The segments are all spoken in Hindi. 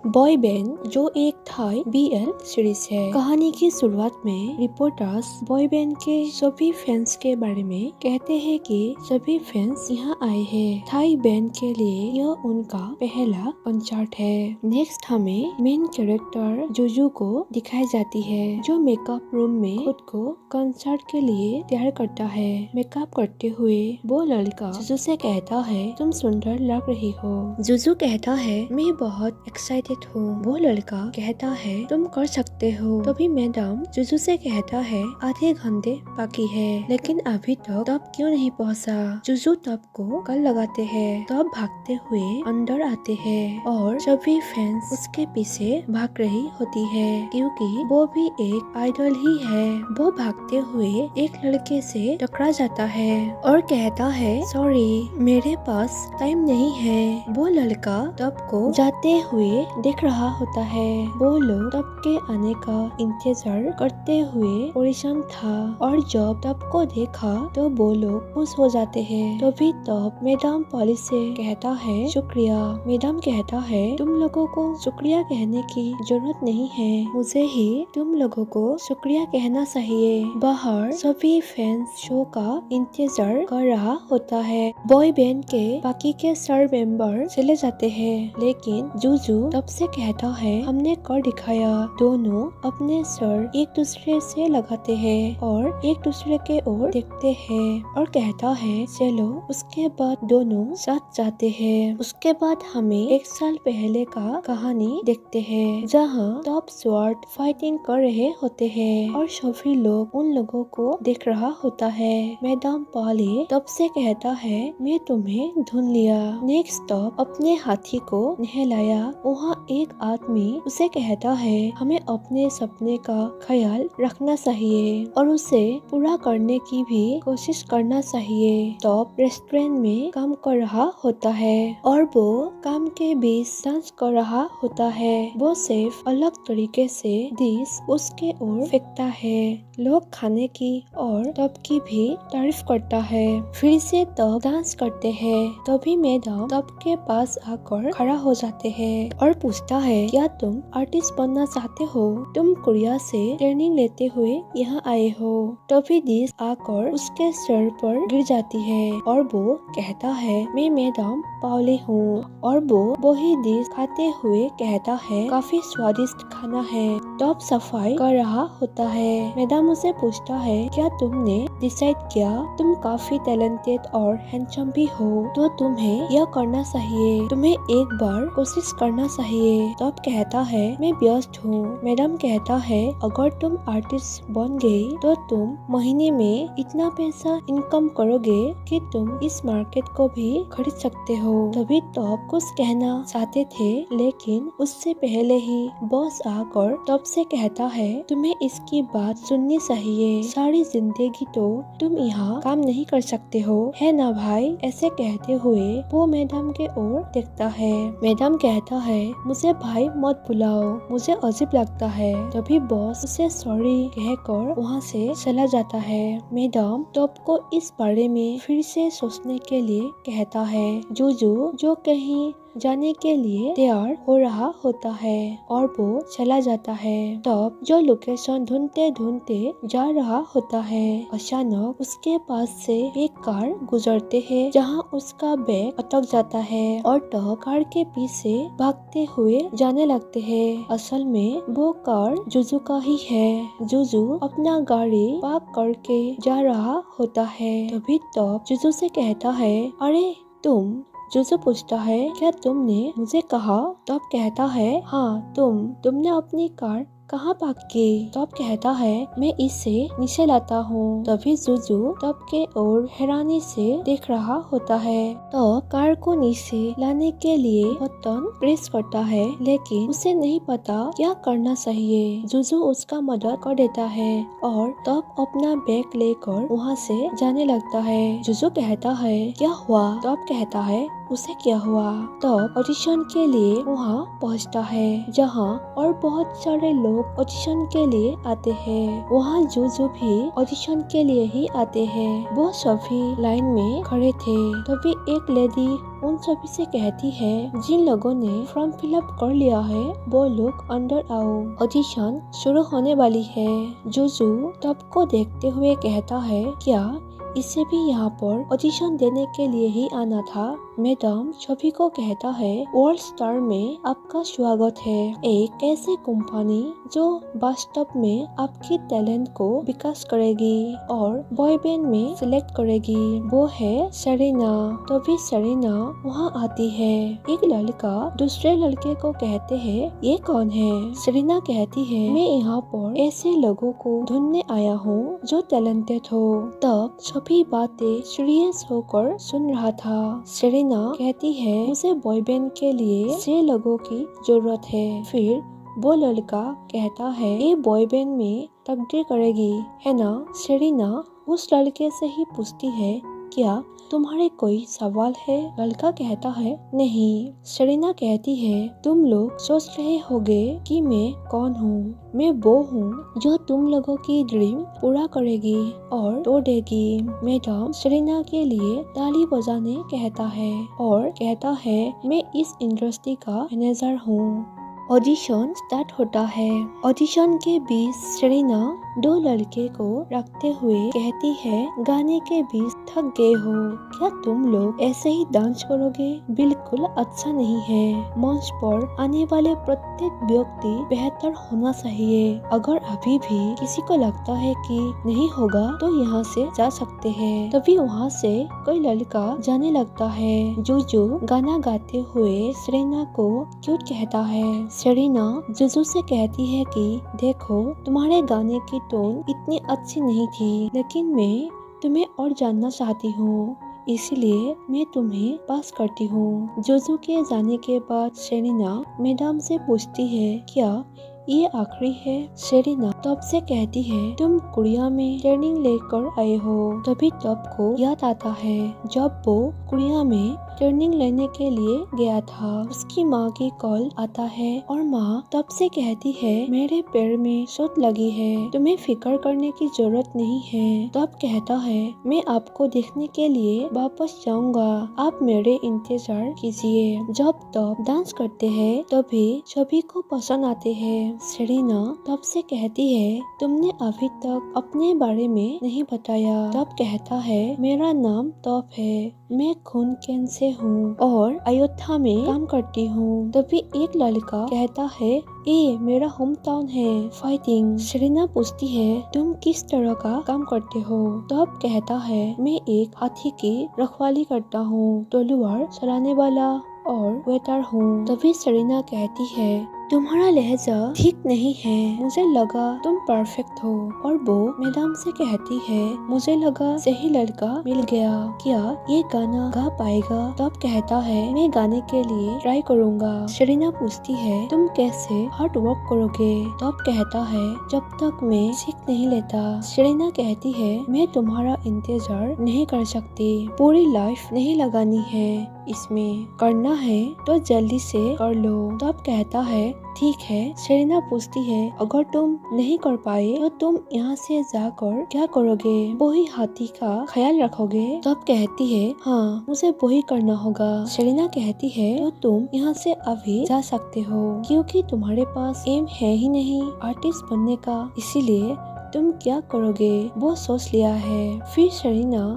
बॉय बैंड जो एक थाई BL सीरीज है। कहानी की शुरुआत में रिपोर्टर्स बॉय बैंड के सभी फैंस के बारे में कहते हैं कि सभी फैंस यहाँ आए हैं थाई बैंड के लिए। यह उनका पहला कंसर्ट है। नेक्स्ट हमें मेन कैरेक्टर जुजू को दिखाई जाती है जो मेकअप रूम में खुद को कंसर्ट के लिए तैयार करता है। मेकअप करते हुए वो लड़का जुजू से कहता है तुम सुंदर लग रही हो। जुजू कहता है मैं बहुत एक्साइटेड हूँ। वो लड़का कहता है तुम कर सकते हो। तभी मैडम जुजू से कहता है आधे घंटे बाकी है लेकिन अभी तक तब क्यों नहीं पहुँचा। जुजू तब को कल लगाते हैं। तब भागते हुए अंदर आते हैं और सभी फैंस उसके पीछे भाग रही होती है क्योंकि वो भी एक आइडल ही है। वो भागते हुए एक लड़के से टकरा जाता है और कहता है सॉरी मेरे पास टाइम नहीं है। वो लड़का तब को जाते हुए देख रहा होता है। वो लोग तब के आने का इंतजार करते हुए परेशान था और जब तब को देखा तो वो लोग खुश हो जाते हैं। तभी तब मैडम पुलिस से कहता है शुक्रिया। मैडम कहता है तुम लोगों को शुक्रिया कहने की जरूरत नहीं है, मुझे ही तुम लोगों को शुक्रिया कहना चाहिए। बाहर सभी फैंस शो का इंतजार कर रहा होता है। बॉय बैंड के बाकी के सर मेंबर चले जाते हैं लेकिन जुजू तब से कहता है हमने कर दिखाया। दोनों अपने सर एक दूसरे से लगाते हैं और एक दूसरे के ओर देखते हैं और कहता है चलो। उसके बाद दोनों साथ जाते हैं। उसके बाद हमें एक साल पहले का कहानी देखते हैं जहाँ टॉप स्वॉर्ड फाइटिंग कर रहे होते हैं और सभी लोग उन लोगों को देख रहा होता है। मैडम पॉली तब से कहता है मैं तुम्हें ढूंढ लिया। नेक्स्ट स्टॉप अपने हाथी को नहलाया। वहाँ एक आदमी उसे कहता है हमें अपने सपने का ख्याल रखना चाहिए और उसे पूरा करने की भी कोशिश करना चाहिए। टॉप रेस्टोरेंट में काम कर रहा होता है और वो काम के बीच डांस कर रहा होता है। वो सिर्फ अलग तरीके से डिश उसके ओर फेंकता है। लोग खाने की और टॉप की भी तारीफ करता है। फिर से टॉप डांस करते हैं। तभी मैडम टॉप के पास आकर खड़ा हो जाते हैं और पूछता है क्या तुम आर्टिस्ट बनना चाहते हो। तुम कोरिया से ट्रेनिंग लेते हुए यहाँ आए हो। तभी डिश आकर उसके सर पर गिर जाती है और वो कहता है मैं मैडम पाओली हूँ और वो वही डिश खाते हुए कहता है काफी स्वादिष्ट खाना है। टॉप सफाई कर रहा होता है। मैडम उसे पूछता है क्या तुमने डिसाइड किया तुम काफी टैलेंटेड और हैंडसम भी हो तो तुम्हें यह करना चाहिए। तुम्हें एक बार कोशिश करना चाहिए। तब कहता है मैं व्यस्त हूँ। मैडम कहता है अगर तुम आर्टिस्ट बन गई तो तुम महीने में इतना पैसा इनकम करोगे कि तुम इस मार्केट को भी खरीद सकते हो। तभी टॉप कुछ कहना चाहते थे लेकिन उससे पहले ही बॉस आकर टॉप से कहता है तुम्हें इसकी बात सुननी चाहिए। सारी जिंदगी तो तुम यहाँ काम नहीं कर सकते हो है ना भाई। ऐसे कहते हुए वो मैडम के ओर देखता है। मैडम कहता है मुझे भाई मत बुलाओ, मुझे अजीब लगता है। तभी बॉस उसे सॉरी कहकर वहाँ से चला जाता है। मैडम टॉप को इस बारे में फिर से सोचने के लिए कहता है। जुजू जो कहीं जाने के लिए तैयार हो रहा होता है और वो चला जाता है। टॉप जो लोकेशन ढूंढते ढूंढते जा रहा होता है अचानक उसके पास से एक कार गुजरते हैं जहां उसका बैग अटक जाता है और टॉप कार के पीछे भागते हुए जाने लगते हैं। असल में वो कार जुजू का ही है। जुजू अपना गाड़ी पार्क करके जा रहा होता है। तभी टॉप जुजू से कहता है अरे तुम। जुजू पूछता है क्या तुमने मुझे कहा। तब कहता है हाँ तुमने अपनी कार कहाँ पार्क की। तब कहता है मैं इसे नीचे लाता हूँ। तभी जुजू तब के ओर हैरानी से देख रहा होता है। तो कार को नीचे लाने के लिए बटन प्रेस करता है लेकिन उसे नहीं पता क्या करना चाहिए। जुजू उसका मदद कर देता है और तब अपना बैग लेकर वहाँ से जाने लगता है। जुजू कहता है क्या हुआ। तब कहता है उसे क्या हुआ। तब ऑडिशन के लिए वहाँ पहुँचता है, जहाँ और बहुत सारे लोग ऑडिशन के लिए आते हैं। वहाँ जोजो भी ऑडिशन के लिए ही आते हैं। वो सभी लाइन में खड़े थे। तभी एक लेडी उन सभी से कहती है, जिन लोगों ने फॉर्म फिलअप कर लिया है वो लोग अंदर आओ, ऑडिशन शुरू होने वाली है। जोजो तब को देखते हुए कहता है, क्या इसे भी यहाँ पर ऑडिशन देने के लिए ही आना था। मैडम सभी को कहता है, वर्ल्ड स्टार में आपका स्वागत है, एक ऐसी कंपनी जो वास्तव में आपकी टैलेंट को विकास करेगी और बॉय बैंड में सिलेक्ट करेगी। वो है सेरेना। तभी सेरेना वहाँ आती है। एक लड़का दूसरे लड़के को कहते हैं, ये कौन है। सेरेना कहती है, मैं यहाँ पर ऐसे लोगों को ढूंढने आया हूँ जो टैलेंटेड हो। तब सभी बातें सीरियस होकर सुन रहा था। सेरेना कहती है, मुझे बॉय बैंड के लिए 6 लोगों की जरूरत है। फिर वो लड़का कहता है, ये बॉय बैंड में तब्दील करेगी है ना। सेरेना उस लड़के से ही पूछती है, क्या तुम्हारे कोई सवाल है। लड़का कहता है, नहीं। सेरेना कहती है, तुम लोग सोच रहे होगे कि मैं कौन हूँ। मैं वो हूँ जो तुम लोगों की ड्रीम पूरा करेगी और तोड़ेगी। मैडम सेरेना के लिए ताली बजाने कहता है और कहता है, मैं इस इंडस्ट्री का मैनेजर हूँ। ऑडिशन स्टार्ट होता है। ऑडिशन के बीच सेरेना 2 लड़के को रखते हुए कहती है, गाने के बीच थक गए हो क्या तुम लोग ऐसे ही डांस करोगे। बिल्कुल अच्छा नहीं है। मंच पर आने वाले प्रत्येक व्यक्ति बेहतर होना चाहिए। अगर अभी भी किसी को लगता है कि नहीं होगा तो यहाँ से जा सकते हैं। तभी वहाँ से कोई लड़का जाने लगता है जो गाना गाते हुए सेरेना को क्यूट कहता है। सेरेना जोजो से कहती है कि देखो तुम्हारे गाने की टोन इतनी अच्छी नहीं थी, लेकिन मैं तुम्हें और जानना चाहती हूँ, इसलिए मैं तुम्हें पास करती हूँ। जोजो के जाने के बाद सेरेना मैडम से पूछती है, क्या ये आखिरी है। सेरेना तब से कहती है, तुम कोरिया में ट्रेनिंग लेकर आए हो। तभी तब को याद आता है जब वो कोरिया में ट्रेनिंग लेने के लिए गया था। उसकी माँ की कॉल आता है और माँ तब से कहती है, मेरे पैर में चोट लगी है, तुम्हें फिक्र करने की जरूरत नहीं है। तब कहता है, मैं आपको देखने के लिए वापस जाऊंगा, आप मेरे इंतजार कीजिए। जब तब डांस करते हैं तभी सभी को पसंद आते हैं। सेरेना तब से कहती है, तुमने अभी तक अपने बारे में नहीं बताया। तब कहता है, मेरा नाम तॉप है, मैं खूनकेन से हूँ और अयोध्या में काम करती हूँ। तभी एक लड़का कहता है, ये मेरा होम टाउन है, फाइटिंग। सेरेना पूछती है, तुम किस तरह का काम करते हो। तब कहता है, मैं एक हाथी की रखवाली करता हूँ, तलवार चलाने वाला और वेटर हूँ। तभी सेरेना कहती है, तुम्हारा लहजा ठीक नहीं है, मुझे लगा तुम परफेक्ट हो। और वो मैडम से कहती है, मुझे लगा सही लड़का मिल गया, क्या ये गाना गा पाएगा। तब कहता है, मैं गाने के लिए ट्राई करूँगा। सेरेना पूछती है, तुम कैसे हार्ड वर्क करोगे। तब कहता है, जब तक मैं सीख नहीं लेता। सेरेना कहती है, मैं तुम्हारा इंतजार नहीं कर सकती, पूरी लाइफ नहीं लगानी है, इसमें करना है तो जल्दी से कर लो। तब कहता है, ठीक है। सेरेना पूछती है, अगर तुम नहीं कर पाए तो तुम यहाँ से जाकर क्या करोगे, वही हाथी का ख्याल रखोगे। तब कहती है, हाँ मुझे वही करना होगा। सेरेना कहती है, तो तुम यहाँ से अभी जा सकते हो, क्योंकि तुम्हारे पास एम है ही नहीं आर्टिस्ट बनने का, इसीलिए तुम क्या करोगे वो सोच लिया है। फिर सेरेना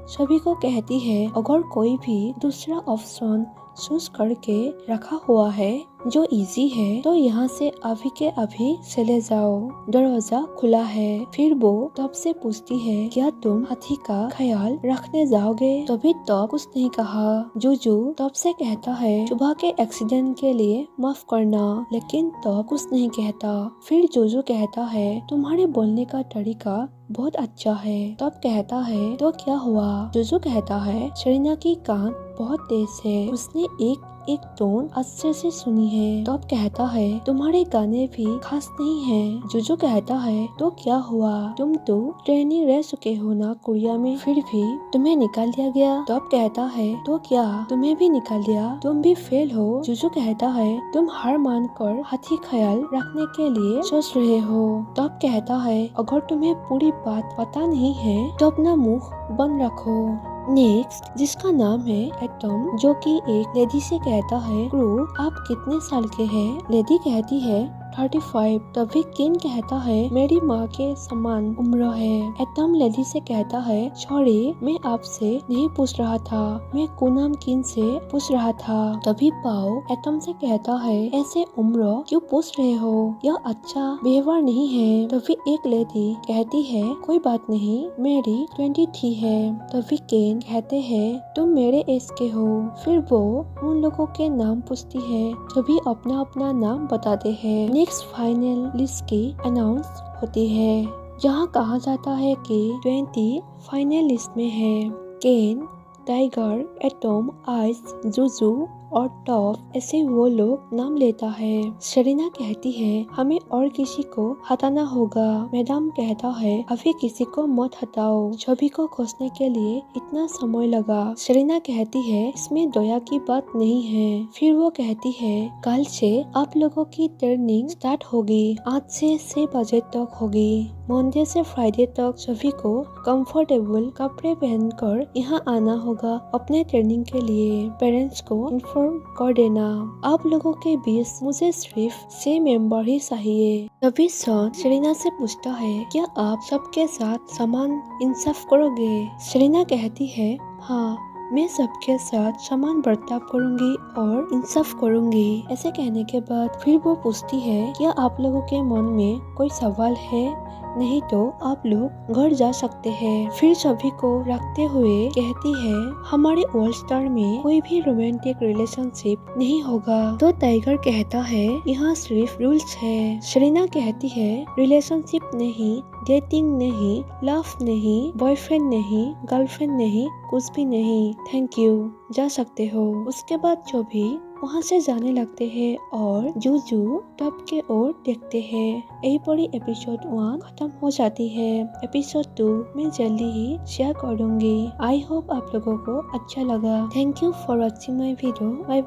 सभी को कहती है, अगर कोई भी दूसरा ऑप्शन चूज करके रखा हुआ है जो इजी है तो यहाँ से अभी के अभी चले जाओ, दरवाजा खुला है। फिर वो तब से पूछती है, क्या तुम हाथी का ख्याल रखने जाओगे। तभी तो कुछ नहीं कहा। जोजो तब से कहता है, सुबह के एक्सीडेंट के लिए माफ करना, लेकिन तो कुछ नहीं कहता। फिर जोजो कहता है, तुम्हारे बोलने का तरीका बहुत अच्छा है। तब कहता है, तो क्या हुआ। जोजो कहता है, सेरेना की कान बहुत तेज है। उसने एक टोन अच्छे से सुनी है। टॉप कहता है तुम्हारे गाने भी खास नहीं है। जुजू कहता है तो क्या हुआ, तुम तो ट्रेनिंग रह चुके हो ना कोरिया में, फिर भी तुम्हें निकाल दिया गया। टॉप कहता है तो क्या तुम्हें भी निकाल दिया, तुम भी फेल हो। जुजू कहता है तुम हार मानकर हाथी ख्याल रखने के लिए सोच रहे हो। टॉप कहता है अगर तुम्हें पूरी बात पता नहीं है तो अपना मुंह बंद रखो। नेक्स्ट जिसका नाम है एटम, जो कि एक लेडी से कहता है क्रू आप कितने साल के हैं। लेडी कहती है 35। तभी किन कहता है मेरी माँ के समान उम्र है। एटम लेडी से कहता है सॉरी मैं आपसे नहीं पूछ रहा था, मैं कुनाम किन से पूछ रहा था। तभी पाओ एटम से कहता है ऐसे उम्र क्यों पूछ रहे हो, यह अच्छा व्यवहार नहीं है। तभी एक लेडी कहती है कोई बात नहीं मेरी 23 है। तभी केन कहते हैं तुम मेरे एज के हो। फिर वो उन लोगों के नाम पूछती है, सभी अपना अपना नाम बताते हैं। नेक्स्ट फाइनल लिस्ट की अनाउंस होती है, जहां कहा जाता है कि 20 फाइनल लिस्ट में है। केन, टाइगर, एटम, आइस, जुजू और टॉप ऐसे वो लोग नाम लेता है। शरीना कहती है हमें और किसी को हटाना होगा। मैडम कहता है अभी किसी को मत हटाओ, छवि को खोजने के लिए इतना समय लगा। शरीना कहती है इसमें दया की बात नहीं है। फिर वो कहती है कल से आप लोगों की ट्रेनिंग स्टार्ट होगी, आज से 6 बजे तक होगी। मंडे से फ्राइडे तक सभी को कंफर्टेबल कपड़े पहनकर यहाँ आना होगा अपने ट्रेनिंग के लिए। पेरेंट्स को इन्फॉर्म कर देना। आप लोगों के बीच मुझे सिर्फ 6 मेंबर ही चाहिए। तभी सन शरीना से पूछता है क्या आप सबके साथ समान इंसाफ करोगे। शरीना कहती है हाँ मैं सबके साथ समान बर्ताव करूंगी और इंसाफ करूंगी। ऐसे कहने के बाद फिर वो पूछती है क्या आप लोगों के मन में कोई सवाल है, नहीं तो आप लोग घर जा सकते हैं। फिर सभी को रखते हुए कहती है हमारे ऑल स्टार में कोई भी रोमांटिक रिलेशनशिप नहीं होगा। तो टाइगर कहता है यहाँ सिर्फ रूल्स है। शरीना कहती है रिलेशनशिप नहीं, डेटिंग नहीं, लव नहीं, बॉयफ्रेंड नहीं, गर्लफ्रेंड नहीं, कुछ भी नहीं, थैंक यू, जा सकते हो। उसके बाद जो भी वहाँ से जाने लगते हैं और जूजू टॉप के ओर देखते हैं। यही परी एपिसोड 1 खत्म हो जाती है। एपिसोड 2 मैं जल्दी ही शेयर करूंगी। आई होप आप लोगों को अच्छा लगा। Thank you for watching my video. Bye.